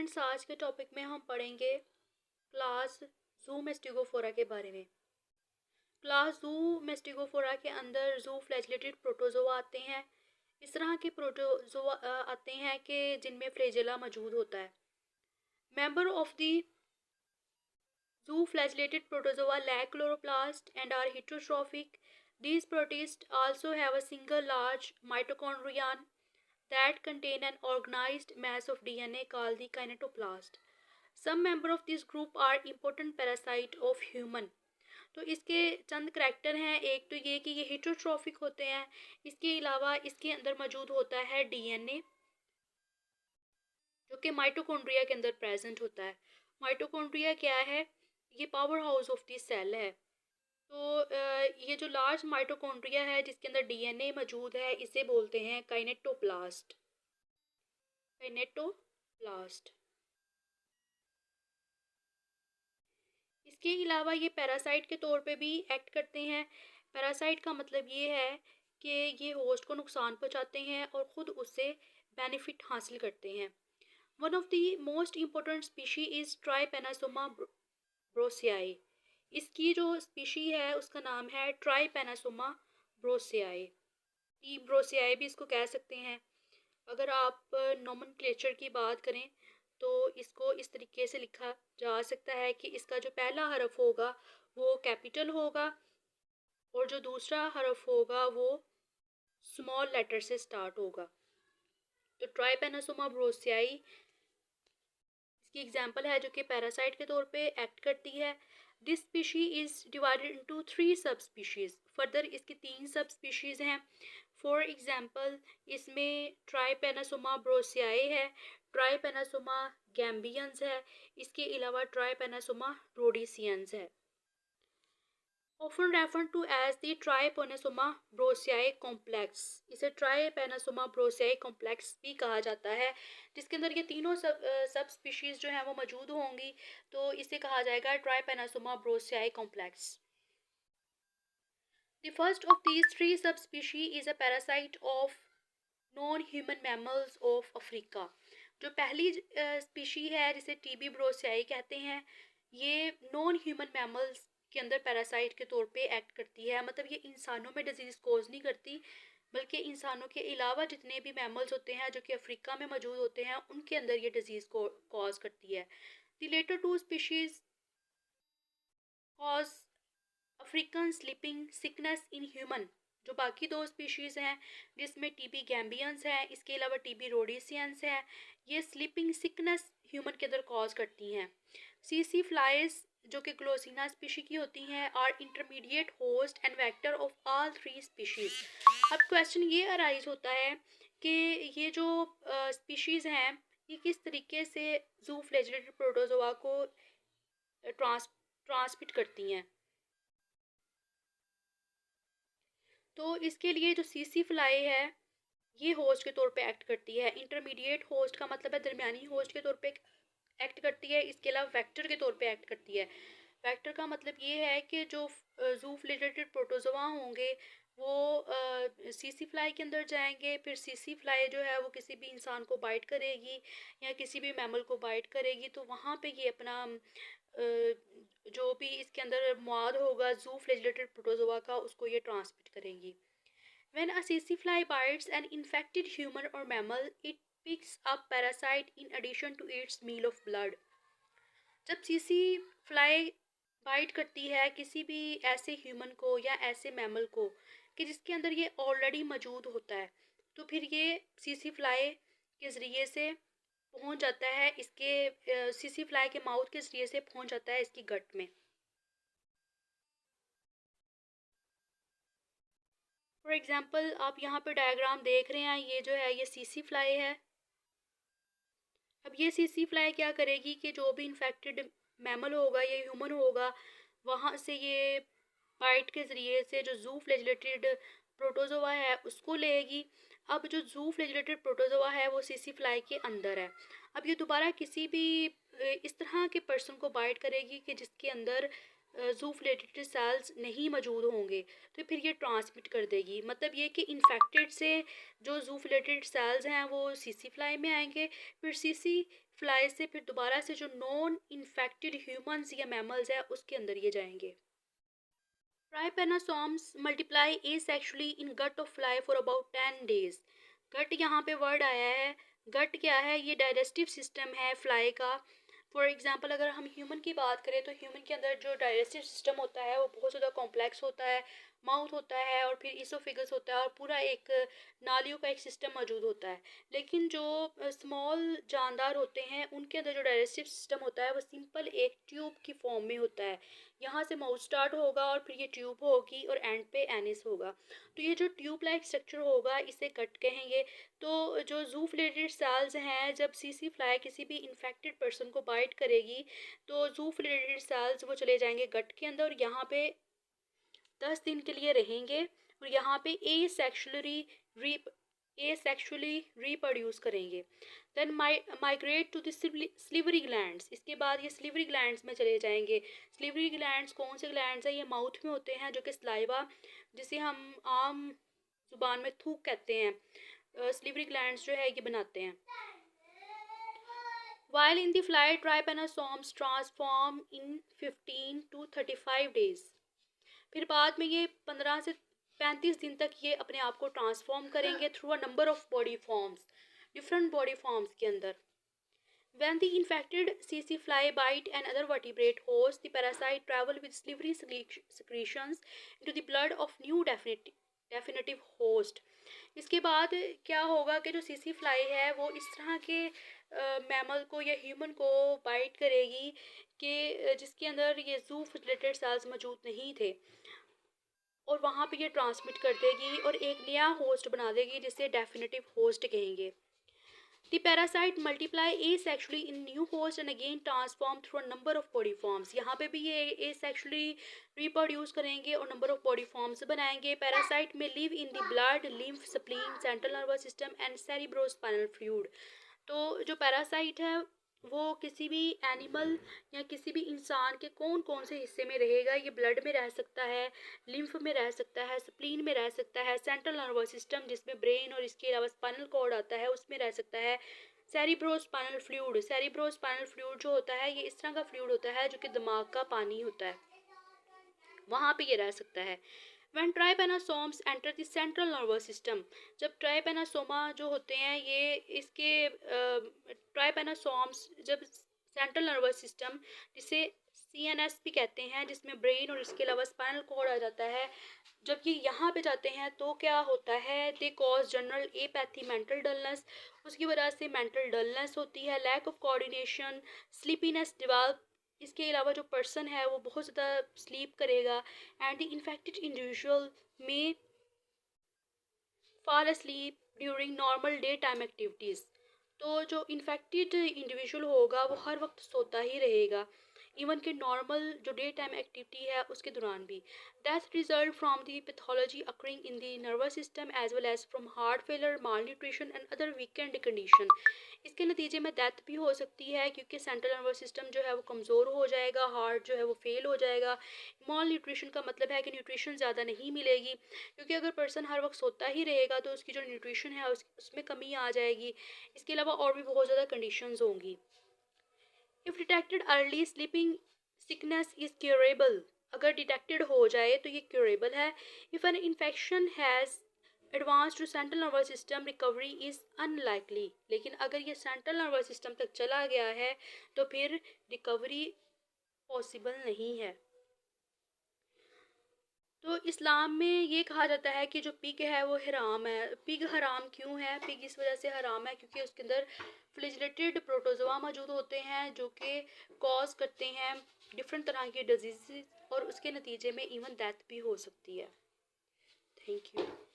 Friends, आज के topic में हम पढ़ेंगे क्लास जू मेस्टिगोफोरा के बारे में। क्लास जू मेस्टिगोफोरा के अंदर जू फ्लैजिलेटेड प्रोटोजोआ आते हैं। इस तरह के प्रोटोजोआ आते हैं कि जिनमें फ्लैजेला मौजूद होता है। Member of the zoo flagellated protozoa lack chloroplast and are heterotrophic. These protists also have a single large mitochondrion that contain an organized mass of DNA called the kinetoplast. Some member of this group are important parasite of human. तो इसके चंद character हैं। एक तो ये कि ये heterotrophic होते हैं। इसके अलावा इसके अंदर मौजूद होता है डीएनए, जो कि माइटोकॉन्ड्रिया के अंदर प्रेजेंट होता है। माइटोकॉन्ड्रिया क्या है? ये power house of the cell है। तो ये जो लार्ज माइटोकॉन्ड्रिया है जिसके अंदर डीएनए मौजूद है, इसे बोलते हैं काइनेटोप्लास्ट। काइनेटोप्लास्ट। इसके अलावा ये पैरासाइट के तौर पे भी एक्ट करते हैं। पैरासाइट का मतलब ये है कि ये होस्ट को नुकसान पहुंचाते हैं और ख़ुद उससे बेनिफिट हासिल करते हैं। One of the most important species is Trypanosoma brucei. इसकी जो स्पीशी है उसका नाम है ट्राइपेनासोमा ब्रोसियाई। टी ब्रोसियाई भी इसको कह सकते हैं। अगर आप नोमेनक्लेचर की बात करें तो इसको इस तरीके से लिखा जा सकता है कि इसका जो पहला हरफ होगा वो कैपिटल होगा और जो दूसरा हरफ होगा वो स्मॉल लेटर से स्टार्ट होगा। तो ट्राइपेनासोमा ब्रोसियाई इसकी एग्जांपल है जो कि पैरासाइट के तौर पे एक्ट करती है। This species is divided into 3 सब स्पीशीज़। फर्दर इसकी 3 सब स्पीशीज़ हैं। फॉर एग्जांपल इसमें ट्राइपेनासोमा ब्रोसियाई है, ट्राइपेनासोमा गैम्बियंस है, इसके अलावा ट्राइपेनासोमा रोडिसियंस है। Often refer to as the Trypanosoma brucei complex. इसे ट्राइपेनासोमा ब्रोसियाई कॉम्प्लेक्स भी कहा जाता है, जिसके अंदर ये तीनों सब स्पीशीज़ जो हैं वो मौजूद होंगी। तो इसे कहा जाएगा ट्राइपेनासोमा brucei complex. The first of these 3 subspecies is a parasite of non-human mammals of Africa. जो पहली स्पीशी है जिसे टीबी ब्रोसियाई कहते हैं, ये नॉन ह्यूमन मैमल्स के अंदर पैरासाइट के तौर पे एक्ट करती है। मतलब ये इंसानों में डिजीज़ कोज नहीं करती, बल्कि इंसानों के अलावा जितने भी मैमल्स होते हैं जो कि अफ्रीका में मौजूद होते हैं उनके अंदर ये डिजीज़ को कॉज करती है। The latter 2 species cause African sleeping sickness in human. जो बाकी 2 स्पीशीज़ हैं जिसमें टीबी गैम्बियंस हैं, इसके अलावा टीबी रोडिसियंस हैं, ये स्लीपिंग सिकनेस ह्यूमन के अंदर कॉज करती हैं। सीसी फ्लाइज जो कि ग्लोसिना स्पीशी की होती हैं are intermediate host and vector of all 3 species. अब क्वेश्चन ये अराइज होता है कि ये जो स्पीशीज़ हैं ये किस तरीके से जू फ्लैजिलेटेड प्रोटोजोआ को ट्रांसमिट करती हैं। तो इसके लिए जो सीसी फ्लाई है ये होस्ट के तौर पे एक्ट करती है। इंटरमीडिएट होस्ट का मतलब है दरमियानी होस्ट के तौर पे एक्ट करती है। इसके अलावा वेक्टर के तौर पे एक्ट करती है। वेक्टर का मतलब ये है कि जो जू फ्लैजिलेटेड प्रोटोजोआ होंगे वो सीसी फ्लाई के अंदर जाएंगे, फिर सीसी फ्लाई जो है वो किसी भी इंसान को बाइट करेगी या किसी भी मैमल को बाइट करेगी, तो वहाँ पे ये अपना जो भी इसके अंदर मवाद होगा जू फ्लैजिलेटेड प्रोटोजोआ का उसको ये ट्रांसमिट करेंगी। When a CC fly bites an infected human or mammal, it picks up parasite in addition to its meal of blood. जब सीसी फ्लाई बाइट करती है किसी भी ऐसे ह्यूमन को या ऐसे मैमल को कि जिसके अंदर ये ऑलरेडी मौजूद होता है, तो फिर ये सीसी फ्लाई के ज़रिए से पहुंच जाता है इसके सीसी फ्लाई के माउथ के ज़रिए से पहुंच जाता है इसकी गट में। फॉर एग्जांपल आप यहाँ पे डायग्राम देख रहे हैं, ये जो है ये सीसी फ्लाई है। अब ये सीसी फ्लाई क्या करेगी कि जो भी इन्फेक्टेड मैमल होगा या ह्यूमन होगा वहाँ से ये बाइट के ज़रिए से जो जू फ्लैजिलेटेड प्रोटोजोआ है उसको लेगी। अब जो जू फ्लैजिलेटेड प्रोटोजोआ है वो सीसी फ्लाई के अंदर है। अब ये दोबारा किसी भी इस तरह के पर्सन को बाइट करेगी कि जिसके अंदर जू फ्लैजिलेटेड सेल्स नहीं मौजूद होंगे, तो फिर ये ट्रांसमिट कर देगी। मतलब ये कि इन्फेक्टेड से जो जू फ्लैजिलेटेड सेल्स हैं वो सीसी फ्लाई में आएंगे, फिर सीसी फ्लाई से फिर दोबारा से जो नॉन इन्फेक्टेड ह्यूमंस या मैमल्स है उसके अंदर ये जाएंगे। Trypanosomes multiply asexually in gut of fly for about 10 days। गट यहाँ पे वर्ड आया है। गट क्या है? ये डाइजेस्टिव सिस्टम है फ्लाई का। फॉर एग्जांपल अगर हम ह्यूमन की बात करें तो ह्यूमन के अंदर जो डाइजेस्टिव सिस्टम होता है वो बहुत ज़्यादा कॉम्प्लेक्स होता है। माउथ होता है और फिर इसोफिगस होता है और पूरा एक नालियों का एक सिस्टम मौजूद होता है। लेकिन जो स्मॉल जानदार होते हैं उनके अंदर जो डाइजेस्टिव सिस्टम होता है वो सिंपल एक ट्यूब की फॉर्म में होता है। यहाँ से माउथ स्टार्ट होगा और फिर ये ट्यूब होगी और एंड पे एनिस होगा। तो ये जो ट्यूब लाइक स्ट्रक्चर होगा इसे गट कहेंगे। तो जो जूफिलेटेड सेल्स हैं, जब सीसी फ्लाई किसी भी इन्फेक्टेड पर्सन को बाइट करेगी तो जूफिलेटेड सेल्स वो चले जाएंगे गट के अंदर और यहाँ पे 10 दिन के लिए रहेंगे और यहाँ पे एसेक्सुअली रिप्रोड्यूस करेंगे। Then migrate to the salivary glands. इसके बाद ये स्लिवरी ग्लैंड्स में चले जाएंगे। स्लिवरी ग्लैंड्स कौन से ग्लैंड्स हैं? ये माउथ में होते हैं, जो कि सलाइवा, जिसे हम आम जुबान में थूक कहते हैं, स्लिवरी ग्लैंड्स जो है ये बनाते हैं। While in the fly, trypanosomes transform in 15 to 35 days। फिर बाद में ये 15 से 35 दिन तक ये अपने आप को ट्रांसफॉर्म करेंगे through a number of body forms, different body forms के अंदर। When the infected CC fly bite an other vertebrate host, the parasite travel with slippery secretions into the blood of new definitive host। इसके बाद क्या होगा कि जो CC fly है वो इस तरह के मैमल को या ह्यूमन को बाइट करेगी कि जिसके अंदर ये जूफिलेटेड सेल्स मौजूद नहीं थे और वहाँ पे ये ट्रांसमिट कर देगी और एक नया होस्ट बना देगी जिसे डेफिनेटिव होस्ट कहेंगे। The parasite multiply asexually in new host and again transform through a number of body forms। यहाँ पे भी ये asexually reproduce करेंगे और number of body forms बनाएंगे। Parasite may live in the blood, lymph, spleen, central nervous system and cerebrospinal fluid। तो जो parasite है वो किसी भी एनिमल या किसी भी इंसान के कौन कौन से हिस्से में रहेगा? ये ब्लड में रह सकता है, लिम्फ में रह सकता है, स्प्लीन में रह सकता है, सेंट्रल नर्वस सिस्टम जिसमें ब्रेन और इसके अलावा स्पाइनल कॉर्ड आता है उसमें रह सकता है, सेरिब्रोस्पाइनल फ्लूइड। सेरिब्रोस्पाइनल फ्लूइड जो होता है ये इस तरह का फ्लूइड होता है जो कि दिमाग का पानी होता है, वहाँ पे ये रह सकता है। When trypanosomes enter the central nervous system, जब ट्राइपेनासोमा जो होते हैं ये इसके ट्राइपेनासोम्स जब सेंट्रल नर्वस सिस्टम जिसे CNS भी कहते हैं, जिसमें ब्रेन और इसके अलावा स्पाइनल कॉर्ड आ जाता है, जब ये यहाँ पे जाते हैं तो क्या होता है? They cause general apathy, mental dullness. उसकी वजह से मेंटल डलनेस होती है, lack of coordination, sleepiness develop. इसके अलावा जो पर्सन है वो बहुत ज़्यादा स्लीप करेगा एंड द इन्फेक्टेड इंडिविजुअल में fall asleep during normal day time activities. तो जो इन्फेक्टेड इंडिविजुअल होगा वो हर वक्त सोता ही रहेगा, इवन के नॉर्मल जो डे टाइम एक्टिविटी है उसके दौरान भी। Death result from the pathology occurring in the nervous system as well as from heart failure, malnutrition and other weakened condition. इसके नतीजे में डेथ भी हो सकती है क्योंकि सेंट्रल नर्वस सिस्टम जो है वो कमज़ोर हो जाएगा, हार्ट जो है वो फेल हो जाएगा। माल न्यूट्रिशन का मतलब है कि न्यूट्रिशन ज़्यादा नहीं मिलेगी, क्योंकि अगर पर्सन हर वक्त सोता ही रहेगा तो उसकी जो न्यूट्रिशन है उसमें कमी आ जाएगी। इसके अलावा और भी बहुत ज़्यादा कंडीशंस होंगी। If detected early, sleeping sickness is curable. अगर डिटेक्टेड हो जाए तो ये क्योरेबल है। If an infection has advance to central nervous system, recovery is unlikely. लेकिन अगर ये सेंट्रल नर्वस सिस्टम तक चला गया है तो फिर रिकवरी पॉसिबल नहीं है। तो इस्लाम में ये कहा जाता है कि जो पिग है वो हराम है। पिग हराम क्यों है? पिग इस वजह से हराम है क्योंकि उसके अंदर फ्लैजेलेटेड प्रोटोजोआ मौजूद होते हैं जो कि कॉज करते हैं डिफरेंट तरह की डिजीज़ और उसके नतीजे में इवन डेथ भी हो सकती है। Thank you.